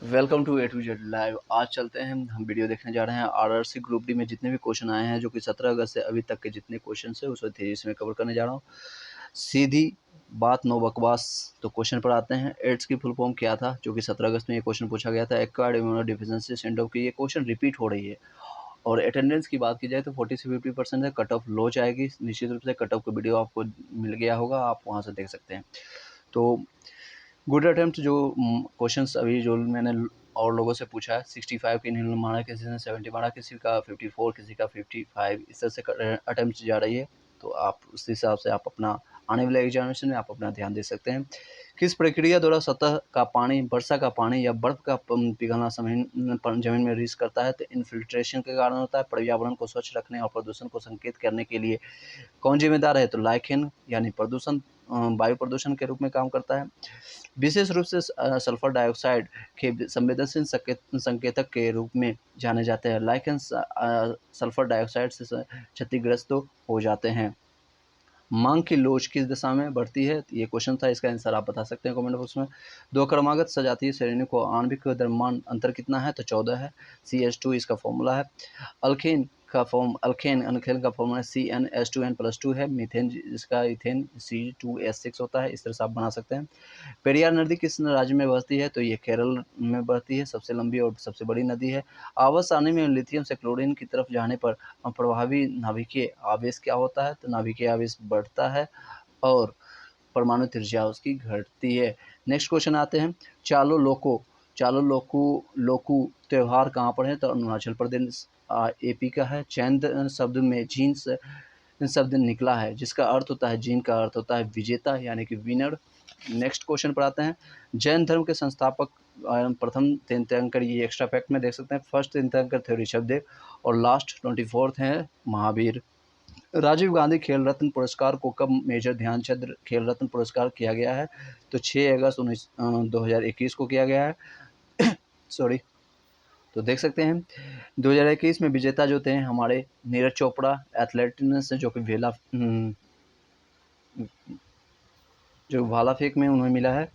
Welcome to A to Z live. आज चलते हैं हम वीडियो देखने जा रहे हैं आरआरसी ग्रुप डी में जितने भी क्वेश्चन आए हैं, जो कि 17 अगस्त से अभी तक के जितने क्वेश्चन है उसको तेजी में कवर करने जा रहा हूँ। सीधी बात नो बकवास। तो क्वेश्चन पर आते हैं। एड्स की फुल फॉर्म क्या था, जो कि 17 अगस्त में ये क्वेश्चन पूछा गया था। एक्वायर्ड इम्यूनो डिफिशिएंसी सिंड्रोम की ये क्वेश्चन रिपीट हो रही है। और अटेंडेंस की बात की जाए तो 40 से 50% है। कट ऑफ लो जाएगी निश्चित रूप से। कट ऑफ का वीडियो आपको मिल गया होगा, आप वहाँ से देख सकते हैं। तो गुड अटेम्प्ट जो क्वेश्चंस अभी जो मैंने और लोगों से पूछा है, 65 के इन्होंने मारा, किसी ने 70 मारा, किसी का 54, किसी का 55, इस तरह से अटेम्प्ट जा रही है। तो आप उस हिसाब से आप अपना आने वाले एग्जामिनेशन में आप अपना ध्यान दे सकते हैं। किस प्रक्रिया द्वारा सतह का पानी, वर्षा का पानी या बर्फ का पिघलना जमीन में रीच करता है? तो इन्फिल्ट्रेशन के कारण होता है। पर्यावरण को स्वच्छ रखने और प्रदूषण को संकेत करने के लिए कौन जिम्मेदार है? तो लाइकेन यानी प्रदूषण वायु प्रदूषण के रूप में काम करता है। विशेष रूप से सल्फर डाइऑक्साइड के संवेदनशील संकेतक के रूप में जाने जाते हैं। लाइकेन सल्फर डाइऑक्साइड से क्षतिग्रस्त हो जाते हैं। मांग की लोच किस दिशा में बढ़ती है? ये क्वेश्चन था, इसका आंसर आप बता सकते हैं कमेंट बॉक्स में। दो क्रमागत सजातीय श्रेणी को आणविक द्रव्यमान अंतर कितना है? तो 14 है। CH2 इसका फॉर्मूला है। अल्केन का फॉर्मूला CnH2n+2 है। मीथेन जिसका इथेन C2H6 होता है। इस तरह से आप बना सकते हैं। पेरियार नदी किस राज्य में बहती है? तो ये केरल में बहती है। सबसे लंबी और सबसे बड़ी नदी है। आवर्त सारणी में लिथियम से क्लोरीन की तरफ जाने पर प्रभावी नाभिकीय आवेश क्या होता है? तो नाभिकीय आवेश बढ़ता है और परमाणु त्रिज्या उसकी घटती है। नेक्स्ट क्वेश्चन आते हैं। चालो लोकू त्योहार कहाँ पर है? तो अरुणाचल प्रदेश AP का है। चैन शब्द में जीन्स शब्द निकला है, जिसका अर्थ होता है, जीन का अर्थ होता है विजेता यानी कि विनर। नेक्स्ट क्वेश्चन पर आते हैं। जैन धर्म के संस्थापक प्रथम तीर्थंकर, ये एक्स्ट्रा फैक्ट में देख सकते हैं। फर्स्ट तीर्थंकर थे ऋषभदेव और लास्ट 24th हैं महावीर। राजीव गांधी खेल रत्न पुरस्कार को कब मेजर ध्यानचंद खेल रत्न पुरस्कार किया गया है? तो 6 अगस्त 2021 को किया गया है। सॉरी। तो देख सकते हैं 2021 में विजेता जो थे हमारे नीरज चोपड़ा एथलेटिक्स से, जो कि जो भाला फेंक में उन्हें मिला है।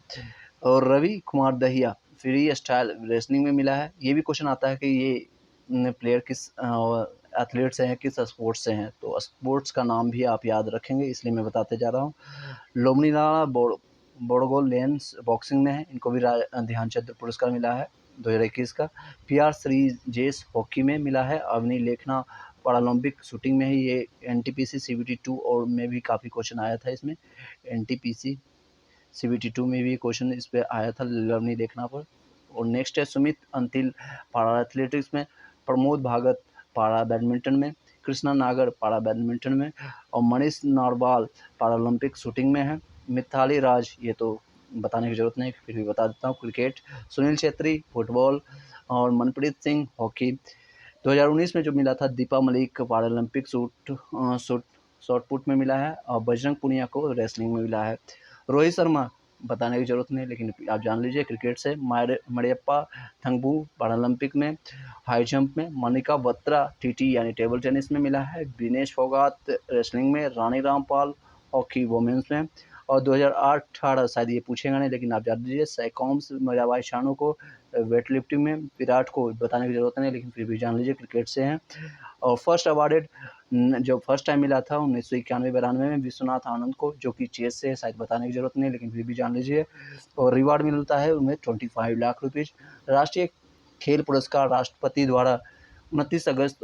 और Ravi Kumar Dahiya freestyle wrestling में मिला है। ये भी क्वेश्चन आता है कि ये प्लेयर किस एथलीट से हैं, किस स्पोर्ट्स से हैं। तो स्पोर्ट्स का नाम भी आप याद रखेंगे, इसलिए मैं बताते जा रहा हूँ। लोमनीनाला बोड़गोल लेंस बॉक्सिंग में है, इनको भी ध्यानचंद पुरस्कार मिला है 2021 का। PR श्रीजेश हॉकी में मिला है। अवनी लेखना पैरालंपिक शूटिंग में है। ये NTPC CBT2 और में भी काफ़ी क्वेश्चन आया था इसमें। NTPC CBT2 में भी क्वेश्चन इस पर आया था लवनी देखना पर। और नेक्स्ट है सुमित अंतिल पारा एथलेटिक्स में। प्रमोद भागत पारा बैडमिंटन में। कृष्णा नागर पारा बैडमिंटन में। और मनीष नारवाल पैरालंपिक शूटिंग में है। मिताली राज, ये तो बताने की जरूरत नहीं, फिर भी बता देता हूँ, क्रिकेट। सुनील छेत्री फुटबॉल। और मनप्रीत सिंह हॉकी। 2019 में जो मिला था दीपा मलिक पैरालंपिक शॉटपुट में मिला है। और बजरंग पुनिया को रेसलिंग में मिला है। रोहित शर्मा बताने की जरूरत नहीं, लेकिन आप जान लीजिए क्रिकेट से। मरियप्पा थंगबू पैरालंपिक में हाई जंप में। मनिका बत्रा TT यानी टेबल टेनिस में मिला है। विनेश फोगाट रेसलिंग में। रानी रामपाल हॉकी वोमेंस में। और 2018 शायद ये पूछेगा नहीं, लेकिन आप जान लीजिए सैकॉम्स मीराबाई चानू को वेट लिफ्टिंग में। विराट को बताने की जरूरत नहीं, लेकिन फिर भी जान लीजिए क्रिकेट से हैं। और फर्स्ट अवार्डेड जो फर्स्ट टाइम मिला था 1991-92 में विश्वनाथ आनंद को, जो कि चेस से, शायद बताने की जरूरत नहीं, लेकिन फिर भी जान लीजिए। और रिवार्ड मिलता है उन्हें 25 लाख रुपीज़। राष्ट्रीय खेल पुरस्कार राष्ट्रपति द्वारा 29 अगस्त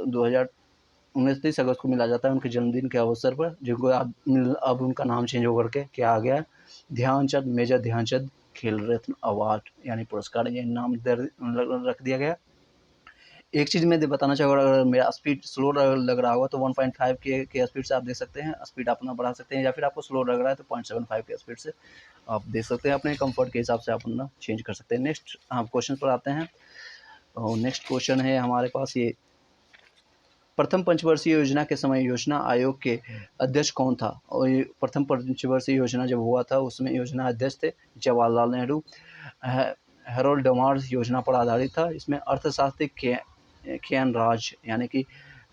को मिला जाता है उनके जन्मदिन के अवसर पर, जिनको अब उनका नाम चेंज होकर के क्या आ गया है, ध्यानचंद, मेजर ध्यानचंद खेल रत्न अवार्ड यानी पुरस्कार, ये नाम रख दिया गया। एक चीज़ मैं बताना चाहूँगा, अगर मेरा स्पीड स्लो लग रहा होगा तो 1.5 के स्पीड से आप देख सकते हैं, स्पीड अपना बढ़ा सकते हैं। या फिर आपको स्लो लग रहा है तो 0.75 के स्पीड से आप देख सकते हैं। अपने कंफर्ट के हिसाब से आप अपना चेंज कर सकते हैं। नेक्स्ट हम क्वेश्चन पर आते हैं। और नेक्स्ट क्वेश्चन है हमारे पास ये। प्रथम पंचवर्षीय योजना के समय योजना आयोग के अध्यक्ष कौन था? और ये प्रथम पंचवर्षीय योजना जब हुआ था उसमें योजना अध्यक्ष थे जवाहरलाल नेहरू। हेरोल्ड डमार्स योजना पर आधारित था। इसमें अर्थशास्त्री KN राज यानी कि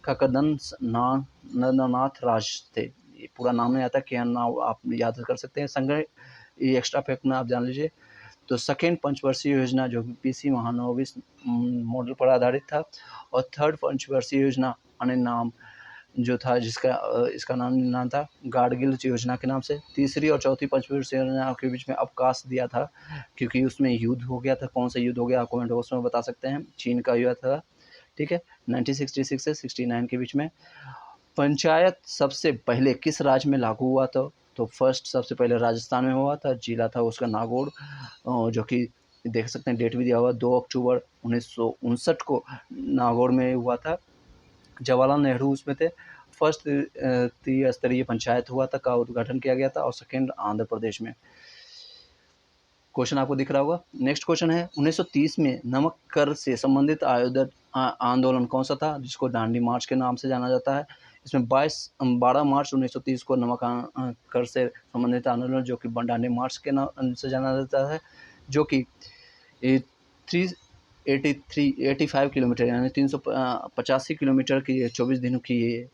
ककदंस नंदनाथ राज थे। ये पूरा नाम नहीं आता, KN नाम आप याद कर सकते हैं। संग्रह ये एक्स्ट्रा फैक्ट में आप जान लीजिए। तो सेकेंड पंचवर्षीय योजना जो कि पीसी महानवोबिस मॉडल पर आधारित था, और थर्ड पंचवर्षीय योजना अन्य नाम जो था जिसका इसका नाम था गाडगिल योजना के नाम से। तीसरी और चौथी पंचवर्षीय योजना के बीच में अवकाश दिया था क्योंकि उसमें युद्ध हो गया था। कौन सा युद्ध हो गया, आप कमेंट बॉक्स में बता सकते हैं। चीन का युद्ध था, ठीक है, 1966 से 69 के बीच में। पंचायत सबसे पहले किस राज्य में लागू हुआ था? तो फर्स्ट सबसे पहले राजस्थान में हुआ था, जिला था उसका नागौर, जो कि देख सकते हैं डेट भी दिया हुआ 2 अक्टूबर 1959 को नागौर में हुआ था। जवाहरलाल नेहरू उसमें थे। फर्स्ट त्रिस्तरीय पंचायत हुआ था का उद्घाटन किया गया था, और सेकेंड आंध्र प्रदेश में। क्वेश्चन आपको दिख रहा होगा। नेक्स्ट क्वेश्चन है 1930 में नमक कर से संबंधित आंदोलन कौन सा था, जिसको दांडी मार्च के नाम से जाना जाता है। इसमें 12 मार्च 1930 को नमक कर से संबंधित आंदोलन जो कि दांडी मार्च के नाम से जाना जाता है, जो कि 85 किलोमीटर यानी 385 किलोमीटर की 24 दिनों की ये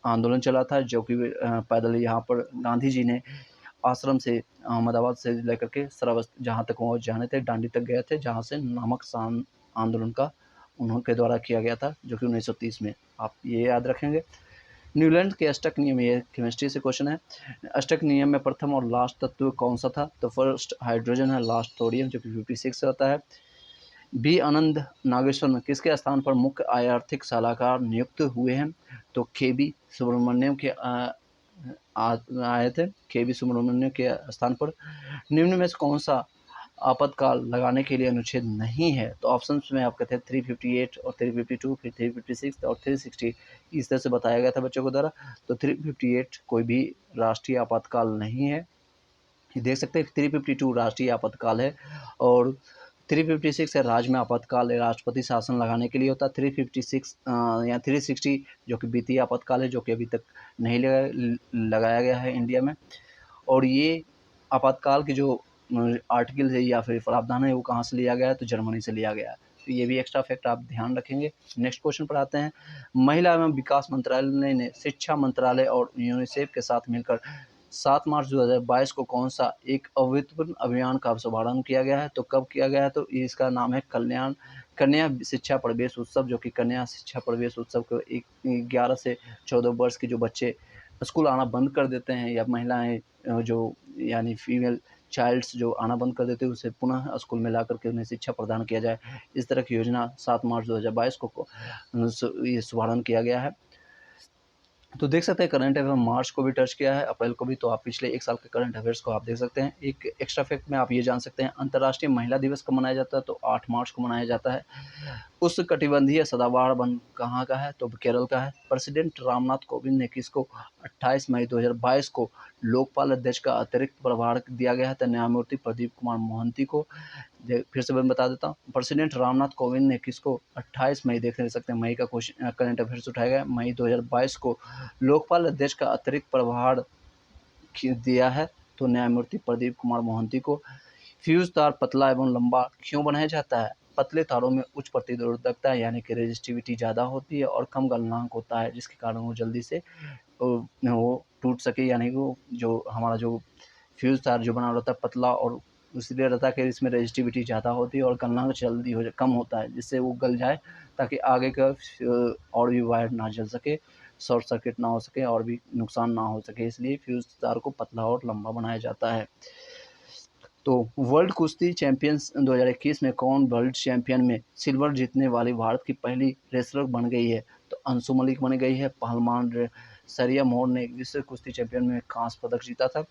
आंदोलन चला था, जो कि पैदल यहाँ पर गांधी जी ने आश्रम से अहमदाबाद से लेकर के श्रावस्ती जहाँ तक वो जाने थे, दांडी तक गए थे, जहाँ से नमक आंदोलन का उनके द्वारा किया गया था, जो कि 1930 में। आप ये याद रखेंगे। न्यूलैंड के अष्टक नियम, ये केमिस्ट्री से क्वेश्चन है। अष्टक नियम में प्रथम और लास्ट तत्व कौन सा था? तो फर्स्ट हाइड्रोजन है, लास्ट थोरियम, जो कि 56 होता है। बी आनंद नागेश्वर किसके स्थान पर मुख्य आर्थिक सलाहकार नियुक्त हुए हैं? तो के.बी. सुब्रमण्यम के आए थे, के.बी. सुब्रमण्यम के स्थान पर। निम्न में से कौन सा आपातकाल लगाने के लिए अनुच्छेद नहीं है? तो ऑप्शन में आप कहते हैं 358 और 352, फिर 356 और 360, इस तरह से बताया गया था बच्चों को द्वारा। तो 358 कोई भी राष्ट्रीय आपातकाल नहीं है। देख सकते हैं 352 राष्ट्रीय आपातकाल है, और 356 है राज्य में आपातकाल राष्ट्रपति शासन लगाने के लिए होता है। 356 या 360 जो कि वित्तीय आपातकाल है, जो कि अभी तक नहीं लगाया गया है इंडिया में। और ये आपातकाल की जो आर्टिकल है या फिर प्रावधान है वो कहाँ से लिया गया है? तो जर्मनी से लिया गया है। तो ये भी एक्स्ट्रा फैक्ट आप ध्यान रखेंगे। नेक्स्ट क्वेश्चन पर आते हैं। महिला एवं विकास मंत्रालय ने शिक्षा मंत्रालय और यूनिसेफ के साथ मिलकर 7 मार्च 2022 को कौन सा एक अभूतपूर्व अभियान का शुभारंभ किया गया है? तो कब किया गया है? तो इसका नाम है कन्या शिक्षा प्रवेश उत्सव, जो कि कन्या शिक्षा प्रवेश उत्सव को 11 से 14 वर्ष के जो बच्चे स्कूल आना बंद कर देते हैं, या महिलाएं जो यानी फीमेल चाइल्ड्स जो आना बंद कर देते हैं, उसे पुनः स्कूल में ला करके उन्हें शिक्षा प्रदान किया जाए। इस तरह की योजना 7 मार्च 2022 को ये शुभारंभ किया गया है। तो देख सकते हैं करंट अफेयर मार्च को भी टच किया है, अप्रैल को भी। तो आप पिछले 1 साल के करंट अफेयर्स को आप देख सकते हैं। एक एक्स्ट्रा फैक्ट में आप ये जान सकते हैं, अंतर्राष्ट्रीय महिला दिवस कब मनाया जाता है? तो 8 मार्च को मनाया जाता है। उष्णकटिबंधीय सदाबहार वन कहाँ का है? तो केरल का है। प्रेसिडेंट रामनाथ कोविंद ने किसको 28 मई 2022 को लोकपाल अध्यक्ष का अतिरिक्त प्रभार दिया गया है? तो न्यायमूर्ति प्रदीप कुमार मोहंती को। फिर से मैं बता देता हूँ, प्रेसिडेंट रामनाथ कोविंद ने किसको 28 मई देख सकते हैं, मई का क्वेश्चन करंट अफेयर्स उठाया गया, मई 2022 को लोकपाल अध्यक्ष का अतिरिक्त प्रभार दिया है? तो न्यायमूर्ति प्रदीप कुमार मोहंती को। फ्यूज तार पतला एवं लंबा क्यों बनाया जाता है? पतले तारों में उच्च प्रतिरोधकता यानी कि रेजिस्टिविटी ज़्यादा होती है और कम गलनांक होता है, जिसके कारण वो जल्दी से वो टूट सके, यानी वो जो हमारा जो फ्यूज तार जो बना रहता है पतला, और इसलिए रहता है कि इसमें रेजिस्टिविटी ज़्यादा होती है और गलनांक जल्दी कम होता है, जिससे वो गल जाए, ताकि आगे का और भी वायर ना जल सके, शॉर्ट सर्किट ना हो सके और भी नुकसान ना हो सके, इसलिए फ्यूज तार को पतला और लंबा बनाया जाता है। तो वर्ल्ड कुश्ती चैंपियंस 2021 में कौन वर्ल्ड चैंपियन में सिल्वर जीतने वाली भारत की पहली रेसलर बन गई है? तो अंशु मलिक बन गई है। पहलवान सरिया मोर ने विश्व कुश्ती चैंपियन में कांस्य पदक जीता था।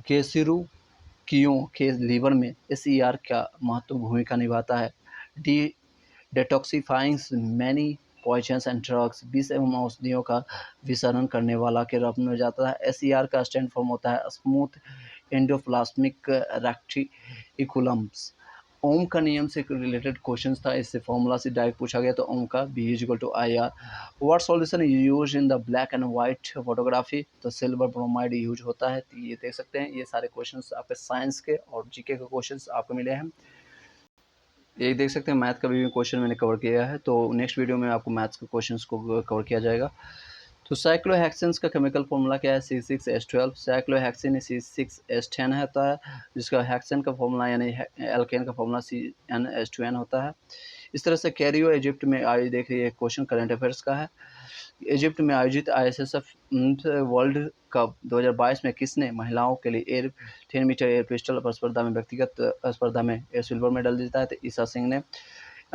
केसिरो कियों के लीवर में SER क्या महत्वपूर्ण भूमिका निभाता है? डी detoxifying many poisons and drugs, विष एवं औषधियों का विसरण करने वाला के रूप में जाता है। SER का स्टैंड फॉर्म होता है स्मूथ एंडोप्लाज्मिक रेक्टिकुलम्स। ओम का नियम से रिलेटेड क्वेश्चन था, इससे फॉर्मूला से डायरेक्ट पूछा गया, तो ओम का B=IR। What solution use in the black and white photography? तो सिल्वर ब्रोमाइड यूज होता है। तो ये देख सकते हैं, ये सारे क्वेश्चंस आपके साइंस के और GK के क्वेश्चंस आपको मिले हैं। ये देख सकते हैं मैथ का भी क्वेश्चन मैंने कवर किया है, तो नेक्स्ट वीडियो में आपको मैथ्स के क्वेश्चंस को कवर किया जाएगा। तो साइक्लोहेक्सेन का केमिकल फॉर्मूला क्या है? C6H12। साइक्लोहेक्सेन C6H10 होता है, जिसका हेक्सेन का फॉर्मूला यानी एल्केन का फॉर्मूला CnH2n होता है। इस तरह से कैरियो इजिप्ट में आयोजित, देखिए क्वेश्चन करंट अफेयर्स का है। इजिप्ट में आयोजित ISSF वर्ल्ड कप 2022 में किसने महिलाओं के लिए 10 मीटर एयर पिस्टल स्पर्धा में व्यक्तिगत स्पर्धा में सिल्वर मेडल जीता है? तो ईसा सिंह ने।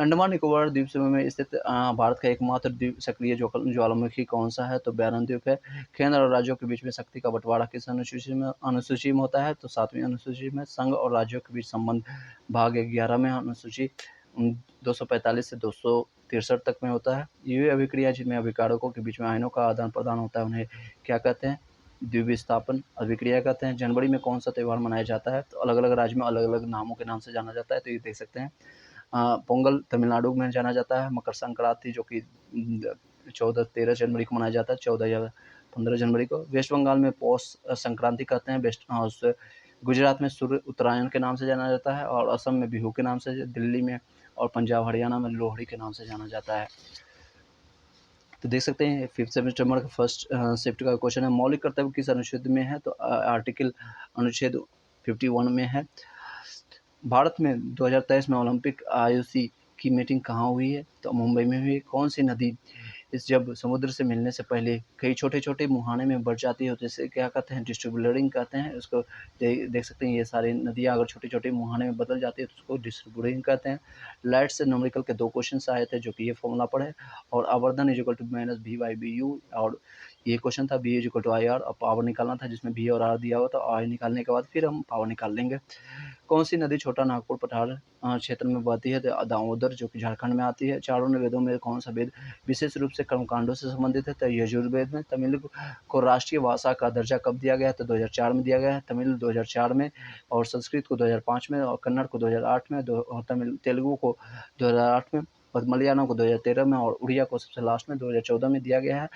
अंडमान निकोबार द्वीप समूह में स्थित भारत का एकमात्र द्वीप सक्रिय ज्वालामुखी कौन सा है? तो बैरन द्वीप है। केंद्र और राज्यों के बीच में शक्ति का बंटवारा किस अनुसूची में होता है? तो 7वीं अनुसूची में। संघ और राज्यों के बीच संबंध भाग 11 में अनुसूची 245 से 263 तक में होता है। ये अभिक्रिया जिनमें अभिकारकों के बीच में आयनों का आदान प्रदान होता है उन्हें क्या कहते हैं? द्विविस्थापन अभिक्रिया कहते हैं। जनवरी में कौन सा त्यौहार मनाया जाता है? तो अलग अलग राज्य में अलग अलग नामों के नाम से जाना जाता है, तो ये देख सकते हैं। पोंगल तमिलनाडु में जाना जाता है। मकर संक्रांति जो कि 13 जनवरी को मनाया जाता है, 14 या 15 जनवरी को। वेस्ट बंगाल में पौष संक्रांति कहते हैं। गुजरात में सूर्य उत्तरायण के नाम से जाना जाता है, और असम में बिहू के नाम से, दिल्ली में और पंजाब हरियाणा में लोहड़ी के नाम से जाना जाता है। तो देख सकते हैं 5th सेमेस्टर का फर्स्ट शिफ्ट का क्वेश्चन है। मौलिक कर्तव्य किस अनुच्छेद में है? तो आर्टिकल अनुच्छेद 51 में है। भारत में 2023 में ओलंपिक आईओसी की मीटिंग कहाँ हुई है? तो मुंबई में हुई। कौन सी नदी जब समुद्र से मिलने से पहले कई छोटे छोटे मुहाने में बढ़ जाती है, तो इसे क्या कहते हैं? डिस्ट्रीब्यूटरिंग कहते हैं। उसको देख सकते हैं, ये सारी नदियाँ अगर छोटे छोटे मुहाने में बदल जाती है तो उसको डिस्ट्रीब्यूटरिंग कहते हैं। लाइट से न्यूमेरिकल के 2 क्वेश्चन आए थे, जो कि ये फॉर्मूला पढ़े। और आवर्धन is equal to minus V/BU, और ये क्वेश्चन था B is equal to IR। और पावर निकालना था, जिसमें V और R दिया हुआ था। R निकालने के बाद फिर हम पावर निकाल लेंगे। कौन सी नदी छोटा नागपुर पठार क्षेत्र में बहती है? तो दामोदर, जो कि झारखंड में आती है। चारों वेदों में कौन सा वेद विशेष रूप से कर्मकांडों से संबंधित है? तो यजुर्वेद में। तमिल को राष्ट्रीय भाषा का दर्जा कब दिया गया है? तो 2004 में दिया गया है। तमिल 2004 में, और संस्कृत को 2005 में, और कन्नड़ को 2008 में, और तेलुगु को 2008 में, और मलयालम को 2013 में, और उड़िया को सबसे लास्ट में 2014 में दिया गया है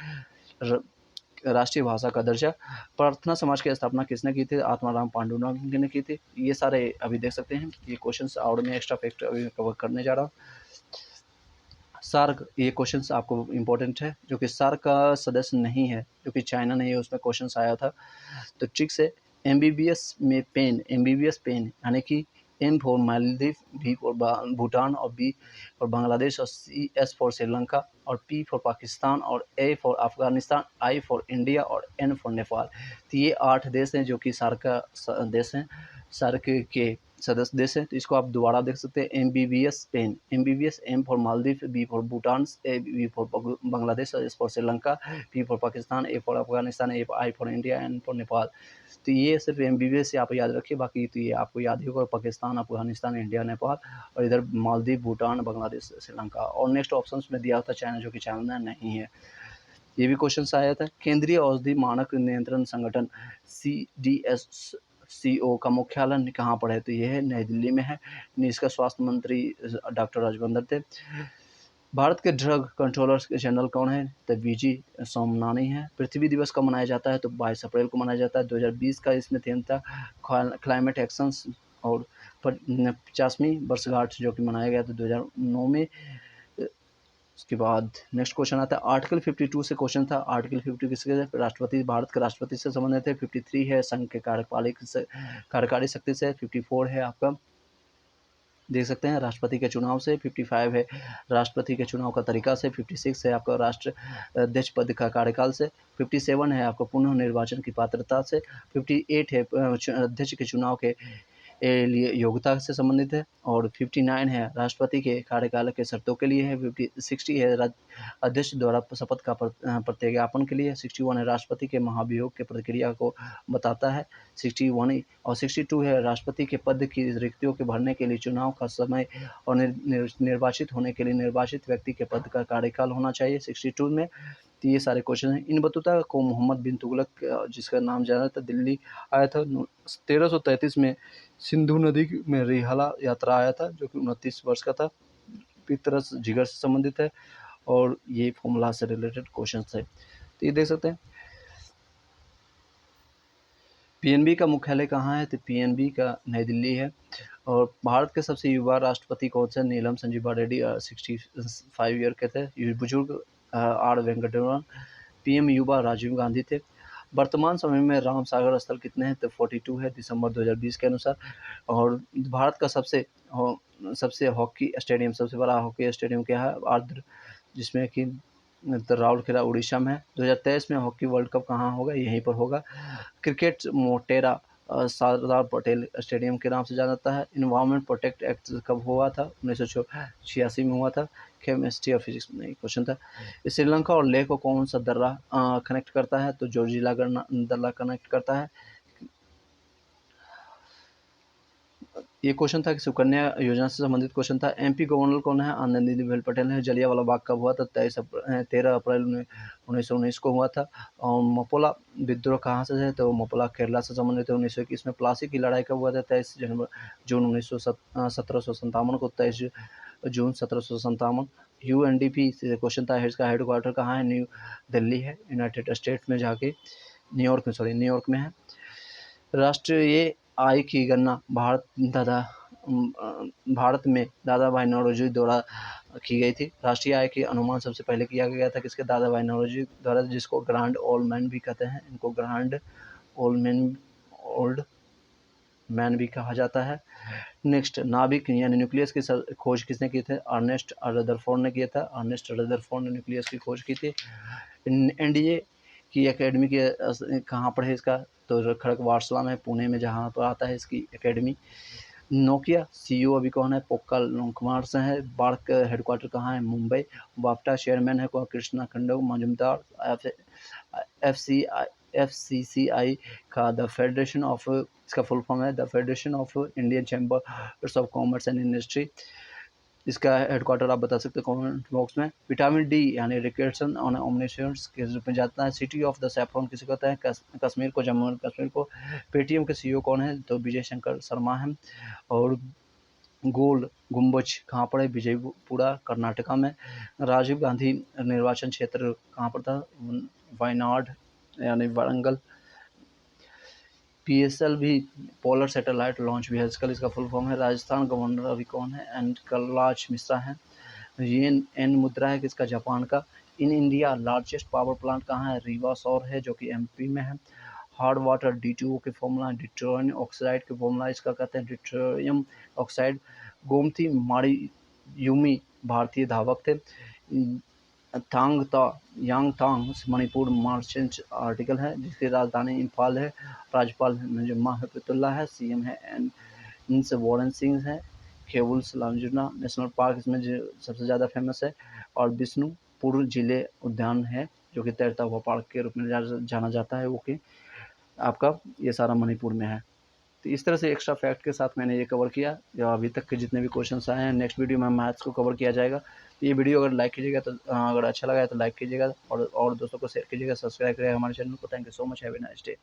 राष्ट्रीय भाषा का दर्जा। प्रार्थना समाज की स्थापना किसने की थी? आत्माराम पांडुरंग ने की थी। ये सारे अभी देख सकते हैं, ये क्वेश्चंस और में एक्स्ट्रा फैक्ट अभी कवर करने जा रहा हूँ। सार्क, ये क्वेश्चंस आपको इम्पोर्टेंट है, जो कि सार्क का सदस्य नहीं है, जो कि चाइना नहीं है, उसमें क्वेश्चंस आया था। तो ट्रिक्स है MBBS में पेन, MBBS पेन यानी कि M for Maldives, B for Bhutan, और B फॉर बांग्लादेश, और CS फॉर श्रीलंका, और P फॉर पाकिस्तान, और A for Afghanistan, I for India, और N फॉर नेपाल। तो ये 8 देश हैं जो कि सार्क का देश हैं, सार्क के सदस्य देश हैं। तो इसको आप दोबारा देख सकते हैं। MBBS pen, MBBS M for Maldives, B for Bhutan, B for Bangladesh, S for Sri Lanka, P for Pakistan, A for Afghanistan, I for India, N for Nepal. तो ये सिर्फ MBBS से आप याद रखिए, बाकी तो ये आपको याद ही होगा। पाकिस्तान, अफगानिस्तान, इंडिया, नेपाल, और इधर मालदीव, भूटान, बांग्लादेश, श्रीलंका। और नेक्स्ट ऑप्शन में दिया होता चाइना, जो कि चाइना नहीं है। ये भी क्वेश्चन आया था। केंद्रीय औषधि मानक नियंत्रण संगठन CDSCO का मुख्यालय कहाँ पर है? तो ये है नई दिल्ली में है। इसका स्वास्थ्य मंत्री डॉक्टर राजवंदर थे। भारत के ड्रग कंट्रोलर जनरल कौन है? तो VG सोमनानी है। पृथ्वी दिवस कब मनाया जाता है? तो 22 अप्रैल को मनाया जाता है। 2020 का इसमें थीम था क्लाइमेट एक्शंस, और 50वीं वर्षगांठ जो कि मनाया गया था 2009 में। उसके बाद नेक्स्ट क्वेश्चन आता है आर्टिकल 52 से क्वेश्चन था। आर्टिकल 52 किसके? राष्ट्रपति, भारत के राष्ट्रपति से संबंधित है। 53 है संघ के कार्यकारी शक्ति से। 54 है आपका, देख सकते हैं, राष्ट्रपति के चुनाव से। 55 है राष्ट्रपति के चुनाव का तरीका से। 56 है आपका राष्ट्र अध्यक्ष पद का कार्यकाल से। 57 है आपका पुनः निर्वाचन की पात्रता से। 58 है अध्यक्ष के चुनाव के लिए योग्यता से संबंधित है। और 59 है राष्ट्रपति के कार्यकाल के शर्तों के लिए है। 60 है अध्यक्ष द्वारा शपथ का प्रत्याज्ञापन के लिए। 61 है राष्ट्रपति के महाभियोग के प्रक्रिया को बताता है। 61 और 62 है राष्ट्रपति के पद की रिक्तियों के भरने के लिए चुनाव का समय, और निर्वाचित होने के लिए निर्वाचित व्यक्ति के पद का कार्यकाल होना चाहिए 62 में। तो ये सारे क्वेश्चन हैं। इन बतूता को मोहम्मद बिन तुगलक, जिसका नाम जाना था, दिल्ली आया था 1333 में। सिंधु नदी में रिहाला यात्रा आया था, जो कि 29 वर्ष का था। पितरस जिगर से संबंधित है, और ये फॉर्मूला से रिलेटेड क्वेश्चन थे। तो ये देख सकते हैं। PNB का मुख्यालय कहाँ है? तो PNB का नई दिल्ली है। और भारत के सबसे युवा राष्ट्रपति कौन से? नीलम संजीवा रेड्डी, 65 ईयर के थे। बुजुर्ग R वेंकटेश्वरन, पीएम युवा राजीव गांधी थे। वर्तमान समय में राम सागर स्थल कितने हैं? तो 42 है दिसंबर 2020 के अनुसार। और भारत का सबसे हॉकी स्टेडियम, सबसे बड़ा हॉकी स्टेडियम क्या है? आर्द्र, जिसमें कि तो राउरकेला उड़ीसा में है। 2023 में हॉकी वर्ल्ड कप कहाँ होगा? यहीं पर होगा। क्रिकेट मोटेरा सरदार पटेल स्टेडियम के नाम से जाना जाता है। इन्वायरमेंट प्रोटेक्ट एक्ट कब हुआ था? 1986 में हुआ था। केमिस्ट्री और फिजिक्स में क्वेश्चन था। श्रीलंका और लेह को कौन सा दर्रा कनेक्ट करता है? तो जोजिला दर्रा कनेक्ट करता है। ये क्वेश्चन था कि सुकन्या योजना से संबंधित क्वेश्चन था। एमपी गवर्नर कौन है? आनंदीबेन पटेल है। जलियांवाला बाग कब हुआ था? 13 अप्रैल 1919 को हुआ था। और मपोला विद्रोह कहाँ से है? तो मपोला केरला से संबंधित है। 1921 में प्लासी की लड़ाई कब हुआ था? 23 जून 1757 को। 23 जून 1757। यूएनडीपी से क्वेश्चन था, इसका हेडक्वार्टर कहाँ है? न्यू दिल्ली है, यूनाइटेड स्टेट्स में, जाके न्यूयॉर्क में है। राष्ट्रीय आय की गणना भारत में दादा भाई नौरोजी द्वारा की गई थी। राष्ट्रीय आय की अनुमान सबसे पहले किया गया था किसके? दादा भाई नौरोजी द्वारा, जिसको ग्रांड ओल्ड मैन भी कहते हैं। इनको ग्रांड ओल्ड मैन भी कहा जाता है। नेक्स्ट, नाभिक यानी न्यूक्लियस की खोज किसने की थी? अर्नेस्ट रदरफोर्ड ने किया था। अर्नेस्ट रदरफोर्ड ने न्यूक्लियस की खोज की थी। एनडीए की एकेडमी की कहाँ पर है इसका? तो खड़गवासला में, पुणे में, जहाँ पर आता है इसकी एकेडमी। नोकिया सीईओ अभी कौन है? पोक्कल कुमार से है। बार्क हेडक्वार्टर कहाँ है? मुंबई। वाफ्टा चेयरमैन है कौन? कृष्णा खंडू मजूमदार। एफसीसीआई का द फेडरेशन ऑफ, इसका फुल फॉर्म है the federation of Indian chambers of commerce and industry. इसका हेडक्वार्टर आप बता सकते हो कमेंट बॉक्स में। विटामिन डी यानी रिकेट्सन ऑन ओमनिशंस के रूप में जाता है। सिटी ऑफ द सैफरन किसे कहता है? कश्मीर को, जम्मू एंड कश्मीर को। पेटीएम के सीईओ कौन है? तो विजय शंकर शर्मा है। और गोल गुम्बज कहाँ पर है? विजयपुरा कर्नाटका में। राजीव गांधी निर्वाचन क्षेत्र कहाँ पर था? वायनाड यानी वारंगल। पीएसएल भी पोलर सैटेलाइट लॉन्च व्हीकल, इसका फुल फॉर्म है। राजस्थान गवर्नर अभी कौन है? एंड कलराज मिश्रा है। येन एन मुद्रा है किसका? जापान का। In India largest power plant कहाँ है? रीवा सौर है, जो कि एमपी में है। हार्ड वाटर D2O के फॉर्मूला, डिट्रोनियम ऑक्साइड के फॉर्मूला इसका कहते हैं डिट्रोनियम ऑक्साइड। गोमती मारियुमी भारतीय धावक थे। यांगतांग मणिपुर मर्चेंट आर्टिकल है, जिसकी राजधानी इम्फाल है। राज्यपाल नजमा हेपतुल्ला है। सीएम है इनसे वारन सिंह है। केबुल्स लांजुना नेशनल पार्क इसमें सबसे ज़्यादा फेमस है। और विष्णुपुर जिले उद्यान है, जो कि तैरता हुआ पार्क के रूप में जाना जाता है, वो कि आपका ये सारा मणिपुर में है। तो इस तरह से एक्स्ट्रा फैक्ट के साथ मैंने ये कवर किया। या अभी तक के जितने भी क्वेश्चंस आए हैं, नेक्स्ट वीडियो में मैथ्स को कवर किया जाएगा। तो ये वीडियो अगर लाइक कीजिएगा तो अगर अच्छा लगा है तो लाइक कीजिएगा, और दोस्तों को शेयर कीजिएगा, सब्सक्राइब करिएगा हमारे चैनल को। Thank you so much, have a nice day.